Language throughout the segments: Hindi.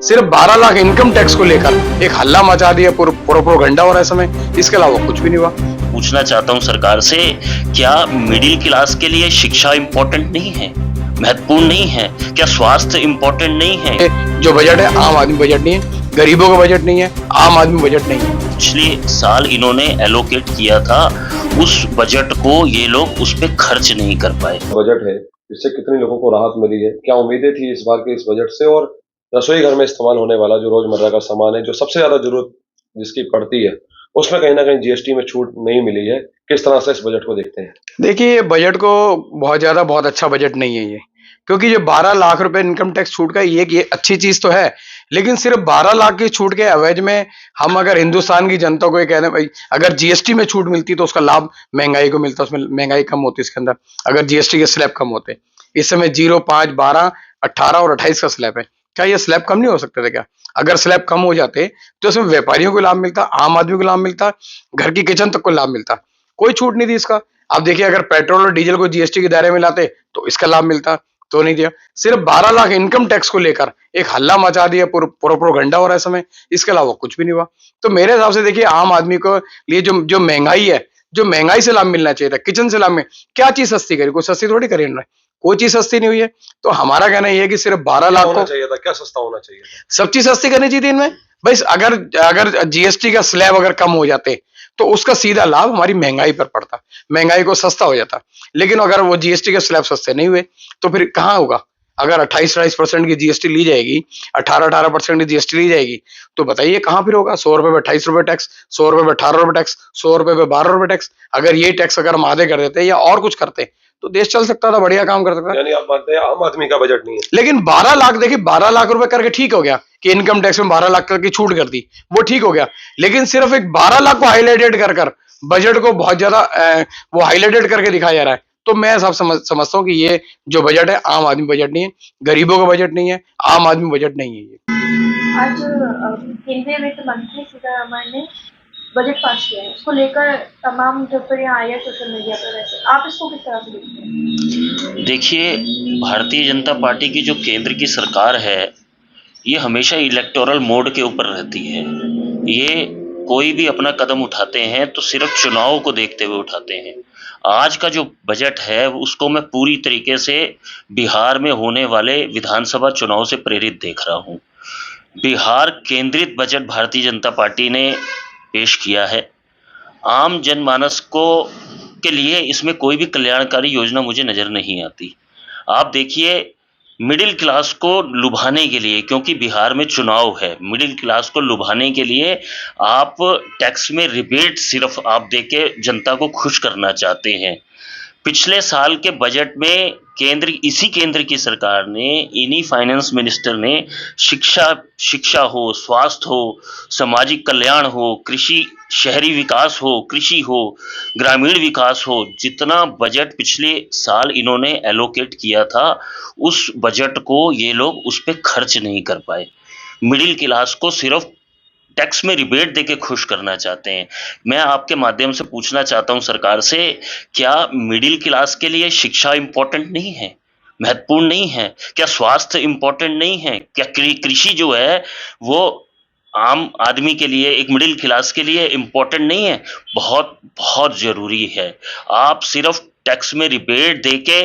सिर्फ 12 लाख इनकम टैक्स को लेकर एक हल्ला मचा दिया, प्रोपेगेंडा हो रहा है समय, इसके अलावा कुछ भी नहीं हुआ। पूछना चाहता हूं सरकार से, क्या मिडिल क्लास के लिए शिक्षा इम्पोर्टेंट नहीं है, महत्वपूर्ण नहीं है? क्या स्वास्थ्य इम्पोर्टेंट नहीं है? जो बजट है आम आदमी बजट नहीं है, गरीबों का बजट नहीं है, आम आदमी बजट नहीं है। पिछले साल इन्होंने एलोकेट किया था, उस बजट को ये लोग उस पे खर्च नहीं कर पाए। बजट है, इससे कितने लोगों को राहत मिली है, क्या उम्मीदें थी इस बार के इस बजट से, और रसोई घर में इस्तेमाल होने वाला जो रोजमर्रा का सामान है, जो सबसे ज्यादा जरूरत जिसकी पड़ती है, उसमें कहीं ना कहीं जीएसटी में छूट नहीं मिली है। किस तरह से इस बजट को देखते हैं? देखिए, बजट को बहुत अच्छा बजट नहीं है ये, क्योंकि जो 12 लाख रुपए इनकम टैक्स छूट का ये अच्छी चीज तो है, लेकिन सिर्फ 12 लाख की छूट के एवज में हम अगर हिंदुस्तान की जनता को ये कह दें भाई, अगर जीएसटी में छूट मिलती तो उसका लाभ महंगाई को मिलता, उसमें महंगाई कम होती इसके अंदर, अगर जीएसटी के स्लैब कम होते। इस समय 0, 5, 12, 18 और 28 का स्लैब है। क्या ये स्लैब कम नहीं हो सकते थे क्या? अगर स्लैब कम हो जाते तो इसमें व्यापारियों को लाभ मिलता, आम आदमी को लाभ मिलता, घर की किचन तक को लाभ मिलता। कोई छूट नहीं दी इसका। आप देखिए, अगर पेट्रोल और डीजल को जीएसटी के दायरे में लाते तो इसका लाभ मिलता, तो नहीं दिया। सिर्फ 12 लाख इनकम टैक्स को लेकर एक हल्ला मचा दिया, प्रोपेगेंडा हो रहा है समय, इसके अलावा कुछ भी नहीं हुआ। तो मेरे हिसाब से देखिए, आम आदमी को लिए जो महंगाई है, जो महंगाई से लाभ मिलना चाहिए था, किचन से लाभ में क्या चीज सस्ती करी? कोई सस्ती थोड़ी करी इन्होंने, कोई चीज सस्ती नहीं हुई है। तो हमारा कहना यह है कि सिर्फ 12 लाख को चाहिए था, क्या सस्ता होना चाहिए था? सब चीज सस्ती करनी चाहिए थी इनमें। भाई, अगर जीएसटी का स्लैब अगर कम हो जाते तो उसका सीधा लाभ हमारी महंगाई पर पड़ता, महंगाई को सस्ता हो जाता। लेकिन अगर वो जीएसटी के स्लैब सस्ते नहीं हुए तो फिर कहां होगा? अगर 28% की जीएसटी ली जाएगी, 18% की जीएसटी ली जाएगी, तो बताइए कहां फिर होगा? 100 रुपए पे 28 रुपए टैक्स, 100 रुपए पे 18 रुपए टैक्स, 100 रुपए पे 12 रुपए टैक्स। अगर ये टैक्स अगर हम आधे कर देते या और कुछ करते तो देश चल सकता था, बढ़िया काम कर सकता था। यानी आप मानते हैं आम आदमी का बजट नहीं है? लेकिन 12 लाख, देखिए 12 लाख रुपए करके ठीक हो गया कि इनकम टैक्स में 12 लाख की छूट कर दी, वो ठीक हो गया। लेकिन सिर्फ एक 12 लाख को हाईलाइटेड कर बजट को बहुत ज्यादा वो हाईलाइटेड करके दिखाया जा रहा है। तो मैं सब समझता हूँ कि ये जो बजट है आम आदमी बजट नहीं है, गरीबों का बजट नहीं है, आम आदमी बजट नहीं है ये। आज केंद्रीय वित्त मंत्री सीतारमण ने बजट पास किया है, उसको लेकर तमाम टिप्पणियां आई है सोशल मीडिया पर। वैसे आप इसको किस तरह से देखते हैं? देखिए, भारतीय जनता पार्टी की जो केंद्र की सरकार है, ये हमेशा इलेक्टोरल मोड के ऊपर रहती है। ये कोई भी अपना कदम उठाते हैं तो सिर्फ चुनाव को देखते हुए उठाते हैं। आज का जो बजट है उसको मैं पूरी तरीके से बिहार में होने वाले विधानसभा चुनाव से प्रेरित देख रहा हूँ। बिहार केंद्रित बजट भारतीय जनता पार्टी ने पेश किया है। आम जनमानस को के लिए इसमें कोई भी कल्याणकारी योजना मुझे नज़र नहीं आती। आप देखिए, मिडिल क्लास को लुभाने के लिए, क्योंकि बिहार में चुनाव है, मिडिल क्लास को लुभाने के लिए आप टैक्स में रिबेट सिर्फ आप देके जनता को खुश करना चाहते हैं। पिछले साल के बजट में इसी केंद्र की सरकार ने, इन्हीं फाइनेंस मिनिस्टर ने शिक्षा हो, स्वास्थ्य हो, सामाजिक कल्याण हो, कृषि, शहरी विकास हो, कृषि हो, ग्रामीण विकास हो, जितना बजट पिछले साल इन्होंने एलोकेट किया था, उस बजट को ये लोग उस पर खर्च नहीं कर पाए। मिडिल क्लास को सिर्फ टैक्स में रिबेट देके खुश करना चाहते हैं। मैं आपके माध्यम से पूछना चाहता हूं सरकार से, क्या मिडिल क्लास के लिए शिक्षा इम्पोर्टेंट नहीं है, महत्वपूर्ण नहीं है? क्या स्वास्थ्य इम्पोर्टेंट नहीं है? क्या कृषि जो है वो आम आदमी के लिए, एक मिडिल क्लास के लिए इम्पोर्टेंट नहीं है? बहुत बहुत जरूरी है। आप सिर्फ टैक्स में रिबेट देके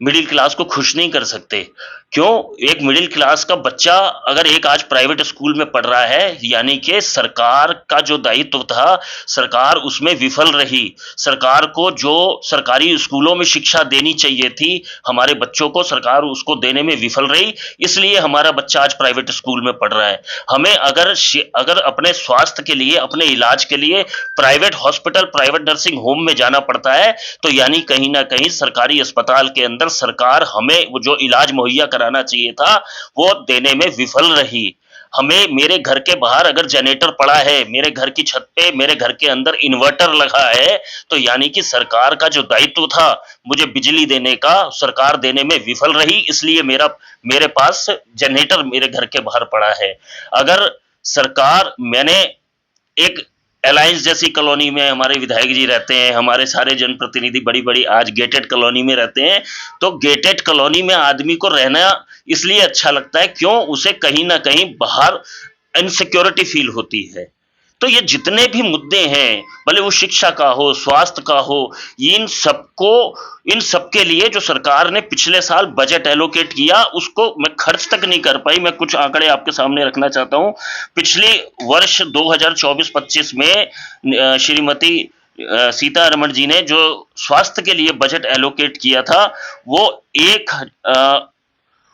मिडिल क्लास को खुश नहीं कर सकते। क्यों? एक मिडिल क्लास का बच्चा अगर एक आज प्राइवेट स्कूल में पढ़ रहा है, यानी कि सरकार का जो दायित्व था, सरकार उसमें विफल रही। सरकार को जो सरकारी स्कूलों में शिक्षा देनी चाहिए थी हमारे बच्चों को, सरकार उसको देने में विफल रही, इसलिए हमारा बच्चा आज प्राइवेट स्कूल में पढ़ रहा है। हमें अगर अपने स्वास्थ्य के लिए, अपने इलाज के लिए private hospital, private nursing home में जाना पड़ता है, तो यानी कहीं ना कहीं सरकारी अस्पताल के अंदर सरकार हमें वो जो इलाज मुहैया कराना चाहिए था वो देने में विफल रही। हमें, मेरे घर के बाहर अगर जनरेटर पड़ा है, मेरे घर की छत पे, मेरे घर के अंदर इन्वर्टर लगा है, तो यानी कि सरकार का जो दायित्व था मुझे बिजली देने का, सरकार देने में विफल रही, इसलिए मेरे पास जनरेटर मेरे घर के बाहर पड़ा है। अगर सरकार, मैंने एक अलायंस जैसी कॉलोनी में हमारे विधायक जी रहते हैं, हमारे सारे जनप्रतिनिधि बड़ी बड़ी आज गेटेड कॉलोनी में रहते हैं। तो गेटेड कॉलोनी में आदमी को रहना इसलिए अच्छा लगता है, क्यों, उसे कहीं ना कहीं बाहर इनसिक्योरिटी फील होती है। तो ये जितने भी मुद्दे हैं, भले वो शिक्षा का हो, स्वास्थ्य का हो, इन सबके लिए जो सरकार ने पिछले साल बजट एलोकेट किया, उसको मैं खर्च तक नहीं कर पाई। मैं कुछ आंकड़े आपके सामने रखना चाहता हूं। पिछले वर्ष 2024-25 में श्रीमती सीतारमण जी ने जो स्वास्थ्य के लिए बजट एलोकेट किया था, वो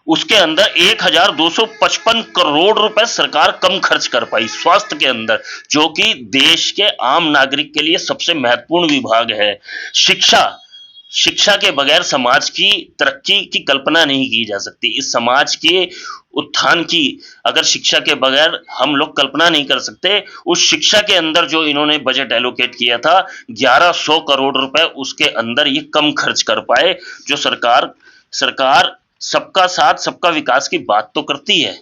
उसके अंदर 1255 करोड़ रुपए सरकार कम खर्च कर पाई स्वास्थ्य के अंदर, जो कि देश के आम नागरिक के लिए सबसे महत्वपूर्ण विभाग है। शिक्षा के बगैर समाज की तरक्की की कल्पना नहीं की जा सकती। इस समाज के उत्थान की अगर शिक्षा के बगैर हम लोग कल्पना नहीं कर सकते। उस शिक्षा के अंदर जो इन्होंने बजट एलोकेट किया था 1100 करोड़ रुपए, उसके अंदर ये कम खर्च कर पाए। जो सरकार सबका साथ सबका विकास की बात तो करती है,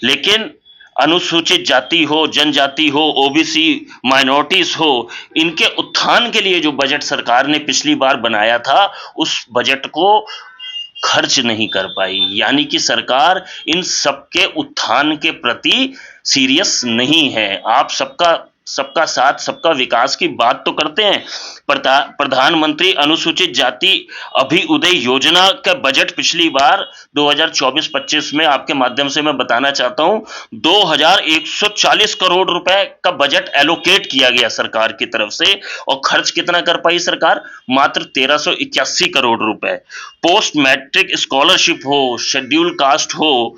लेकिन अनुसूचित जाति हो, जनजाति हो, ओबीसी माइनॉरिटीज हो, इनके उत्थान के लिए जो बजट सरकार ने पिछली बार बनाया था, उस बजट को खर्च नहीं कर पाई। यानी कि सरकार इन सबके उत्थान के प्रति सीरियस नहीं है। आप सबका साथ सबका विकास की बात तो करते हैं। प्रधानमंत्री अनुसूचित जाति अभिउदय योजना का बजट पिछली बार 2024-25 में आपके माध्यम से मैं बताना चाहता हूं, 2140 करोड़ रुपए का बजट एलोकेट किया गया सरकार की तरफ से, और खर्च कितना कर पाई सरकार? मात्र 1381 करोड़ रुपए। पोस्ट मैट्रिक स्कॉलरशिप हो, शेड्यूल कास्ट हो,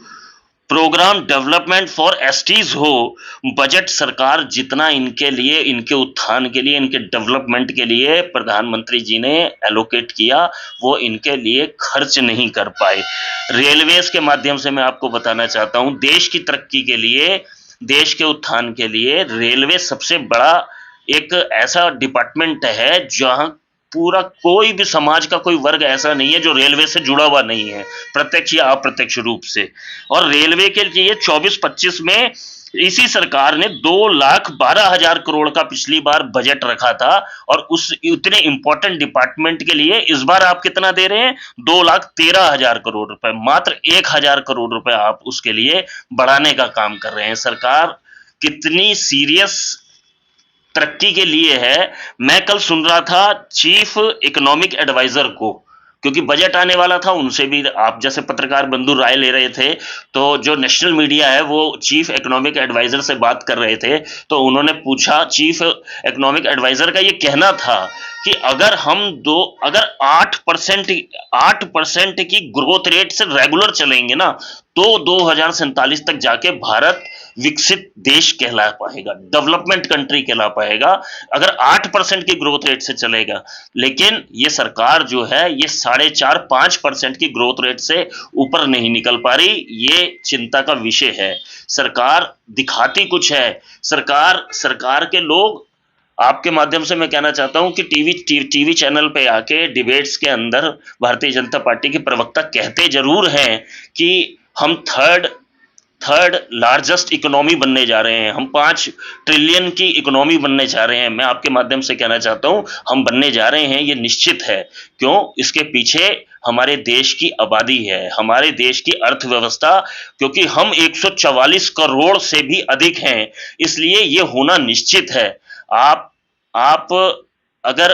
प्रोग्राम डेवलपमेंट फॉर एसटीज हो, बजट सरकार जितना इनके लिए, इनके उत्थान के लिए, इनके डेवलपमेंट के लिए प्रधानमंत्री जी ने एलोकेट किया, वो इनके लिए खर्च नहीं कर पाए। रेलवेज के माध्यम से मैं आपको बताना चाहता हूं, देश की तरक्की के लिए, देश के उत्थान के लिए रेलवे सबसे बड़ा एक ऐसा डिपार्टमेंट है जहां पूरा कोई भी समाज का कोई वर्ग ऐसा नहीं है जो रेलवे से जुड़ा हुआ नहीं है, प्रत्यक्ष या अप्रत्यक्ष रूप से। और रेलवे के लिए 24-25 में इसी सरकार ने 2,12,000 करोड़ का पिछली बार बजट रखा था, और उस इतने इंपॉर्टेंट डिपार्टमेंट के लिए इस बार आप कितना दे रहे हैं? 2,13,000 करोड़ रुपए। मात्र 1,000 करोड़ रुपए आप उसके लिए बढ़ाने का काम कर रहे हैं। सरकार कितनी सीरियस तरक्की के लिए है। मैं कल सुन रहा था चीफ इकोनॉमिक एडवाइजर को, क्योंकि बजट आने वाला था, उनसे भी आप जैसे पत्रकार बंधु राय ले रहे थे, तो जो नेशनल मीडिया है वो चीफ इकोनॉमिक एडवाइजर से बात कर रहे थे, तो उन्होंने पूछा, चीफ इकोनॉमिक एडवाइजर का ये कहना था कि अगर 8% की ग्रोथ रेट से रेगुलर चलेंगे ना, तो 2047 तक जाके भारत विकसित देश कहला पाएगा, डेवलपमेंट कंट्री कहला पाएगा, अगर 8% की ग्रोथ रेट से चलेगा। लेकिन ये सरकार जो है ये 4.5-5% की ग्रोथ रेट से ऊपर नहीं निकल पा रही। ये चिंता का विषय है। सरकार दिखाती कुछ है। सरकार के लोग, आपके माध्यम से मैं कहना चाहता हूं कि टीवी चैनल पे आके डिबेट्स के अंदर भारतीय जनता पार्टी के प्रवक्ता कहते जरूर हैं कि हम थर्ड लार्जेस्ट इकोनॉमी बनने जा रहे हैं, हम 5 ट्रिलियन की इकोनॉमी बनने जा रहे हैं। मैं आपके माध्यम से कहना चाहता हूं, हम बनने जा रहे हैं, ये निश्चित है। क्यों? इसके पीछे हमारे देश की आबादी है, हमारे देश की अर्थव्यवस्था, क्योंकि हम 144 करोड़ से भी अधिक हैं, इसलिए ये होना निश्चित है। आप अगर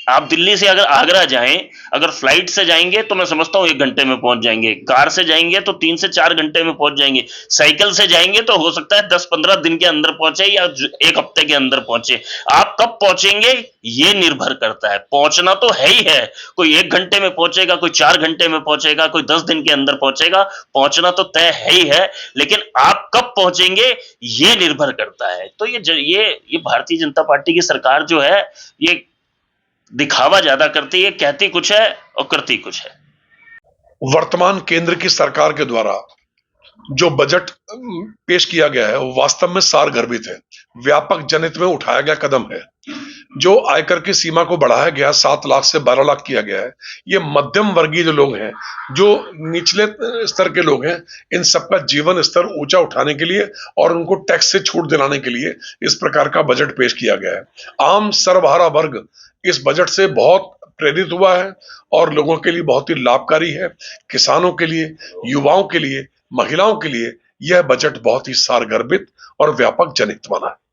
आप दिल्ली से अगर आगरा जाएं, अगर फ्लाइट से जाएंगे तो मैं समझता हूं 1 घंटे में पहुंच जाएंगे, कार से जाएंगे तो 3 से 4 घंटे में पहुंच जाएंगे, साइकिल से जाएंगे तो हो सकता है 10-15 दिन के अंदर पहुंचे या 1 हफ्ते के अंदर पहुंचे। आप कब पहुंचेंगे ये निर्भर करता है। पहुंचना तो है ही है, कोई 1 घंटे में पहुंचेगा, कोई 4 घंटे में पहुंचेगा, कोई 10 दिन के अंदर पहुंचेगा, पहुंचना तो तय है ही है, लेकिन आप कब पहुंचेंगे ये निर्भर करता है। तो ये भारतीय जनता पार्टी की सरकार जो है ये दिखावा ज्यादा करती है, कहती कुछ है और करती कुछ है। वर्तमान केंद्र की सरकार के द्वारा जो बजट पेश किया गया है वो वास्तव में सारगर्भित है। व्यापक जनहित में उठाया गया कदम है। जो आयकर की सीमा को बढ़ाया गया 7 लाख से 12 लाख किया गया है, ये मध्यम वर्गीय जो लोग हैं, जो निचले स्तर के लोग हैं, इन सबका जीवन स्तर ऊंचा उठाने के लिए और उनको टैक्स से छूट दिलाने के लिए इस प्रकार का बजट पेश किया गया है। आम सर्वहारा वर्ग इस बजट से बहुत प्रेरित हुआ है और लोगों के लिए बहुत ही लाभकारी है। किसानों के लिए, युवाओं के लिए, महिलाओं के लिए यह बजट बहुत ही सारगर्भित और व्यापक जनहित बना है।